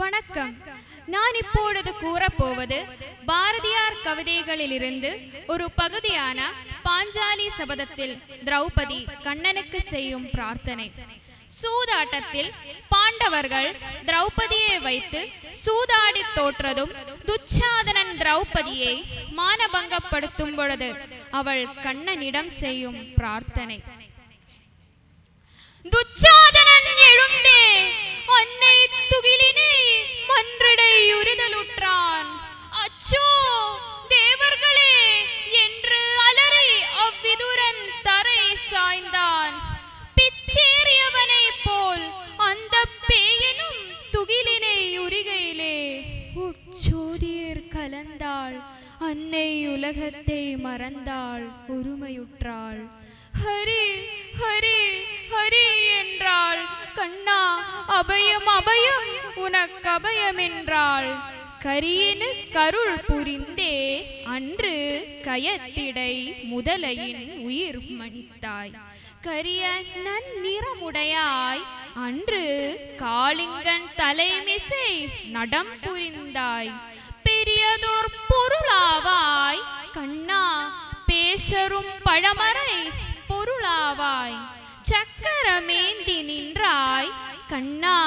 வணக்கம். நான் இப்பொழுது கூறப்போவது பாரதியார் கவிதைகளிலிருந்து ஒரு பகுதியான பாஞ்சாலி சபதத்தில் திரௌபதி கண்ணனுக்கு செய்யும் பிரார்த்தனை. சூதாட்டத்தில் பாண்டவர்கள் திரௌபதியை வைத்து சூதாடி தோற்றதும் துச்சாதனன் திரௌபதியை மானபங்கப்படுத்தும் பொழுது அவள் கண்ணனிடம் செய்யும் பிரார்த்தனை. துச்சாதனன் எழுந்தே அன்னை துகிலினை மன்றிடை உரிதலுற்றான். அச்சோ தேவர்களே என்று அலறி அவ்விதுரன் தரை சாய்ந்தான். பிச்சேறியவனை போல் அந்த பேயனும் துகிலினை உரிகையிலே உட்சோதியர் கலந்தாள். அன்னை உலகத்தை மறந்தாள், ஒருமையுற்றாள். ஹரி ஹரி ஹரி என்றாள். கண்ணா அபயம் அபயம் உனக்கு அபயம் என்றாள். கரியனு கருள் புரிந்தே அன்று கயத்திடை முதலையின் உயிர் மணித்தாய். கரிய நன்னிறமுடையாய் அன்று காளிங்கன் தலைமிசை நடம் புரிந்தாய். பெரியதோர் பொருளாவாய் கண்ணா பேசரும் பழமறை பொருளாவாய். சக்கரமேந்தி நின்றாய் கண்ணா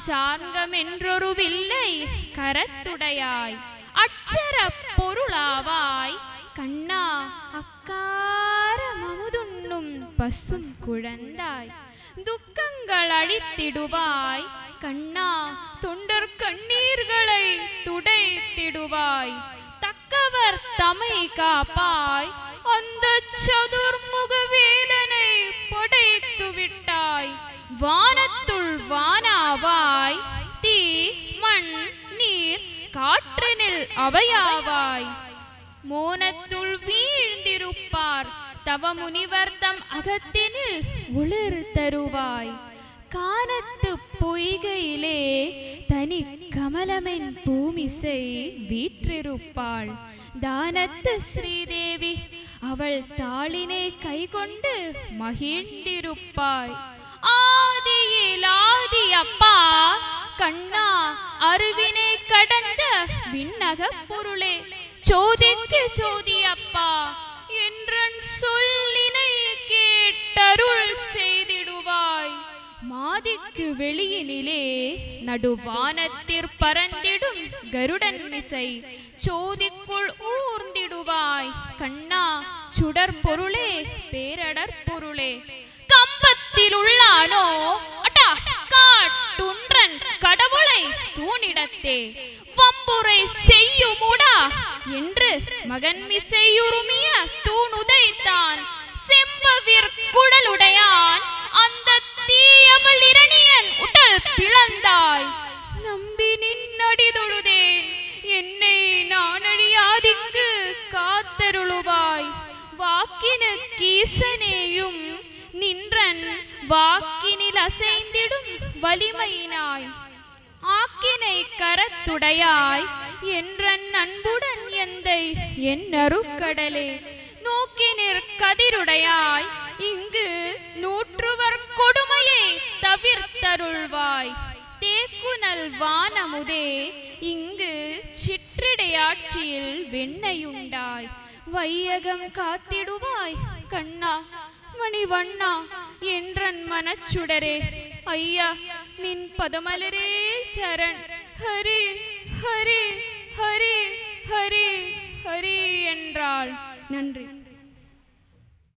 சார்கமென்றொரு வில்லை கரத்துடையாய். அட்சர பொருளாவாய் கண்ணா அக்கார மமுதுண்ணும் பசும் குழந்தாய். துக்கங்கள் அழித்திடுவாய் கண்ணா தொண்டர் கண்ணீர்களை துடைத்திடுவாய். தக்கவர் தமை காப்பாய் அந்த சதுர்முக வேதனை படைத்து விட்டாய். வானத்துள் வானாவாய் தீ மண் நீர் காற்றினில் அவையாவாய். மோனத்துள் வீழ்ந்திருப்பார் தவ முனிவர் தம் அகத்தினில் ஒளிர் தருவாய். கானத்து பொய்கையிலே தனி கமலமென் பூமிசை வீற்றிருப்பாள். தானத்து ஸ்ரீதேவி அவள் தாளினை கைகொண்டு மகிழ்ந்திருப்பாய். ஆதியில் ஆதி அப்பா கண்ணா அருவினை கடந்த விண்ணக பொருளே சோதிக்கு சோதி அப்பா என்றன் சொல்லினை கேட்டருள் செய்திடுவாய். மாதிக்கு வெளியினிலே நடுவானத்திற் பறந்திடும் கருடன் மிசை சோதிக்குள் ஊர்ந்திடுவாய். கண்ணா சுடர் பொருளே பேரடற் பொருளே. கம்பத்தில் உள்ளானோ அட்டா காட்டுன்றன் கடவுளை தூணிடத்தே வம்புரை செய்யுமுடா என்று மகன் மிசையுருமிய தூணுதைத்தான். செம்பவிற் குடலுடையான் அந்த தீயமல் இரணியன் உடல் பிளந்தாய். நம்பி நின்னடி தொழுதேன் என்னை நான் அழியாதிங்கு காத்தருளுவாய். வாக்கினு கீசனேயும் நின்றன் வாக்கினில் அசைந்திடும் வலிமையினாய். ஆக்கினை கரத்துடையாய் என்றன் அன்புடன் எந்தை என் அருக்கடலே. நோக்கினிற் கதிருடையாய் இங்கு நூற்றுவர் கொடுமையை தவிர்த்தருள்வாய். தேக்குனல் வானமுதே இங்கு சிற்றிடையாட்சியில் வெண்ணையுண்டாய். வையகம் காத்திடுவாய் கண்ணா மணிவண்ணா என்றன் மனச்சுடரே. ஐயா நின் பதமலரே சரண். ஹரி ஹரி ஹரி ஹரி ஹரி என்றாள். நன்றி.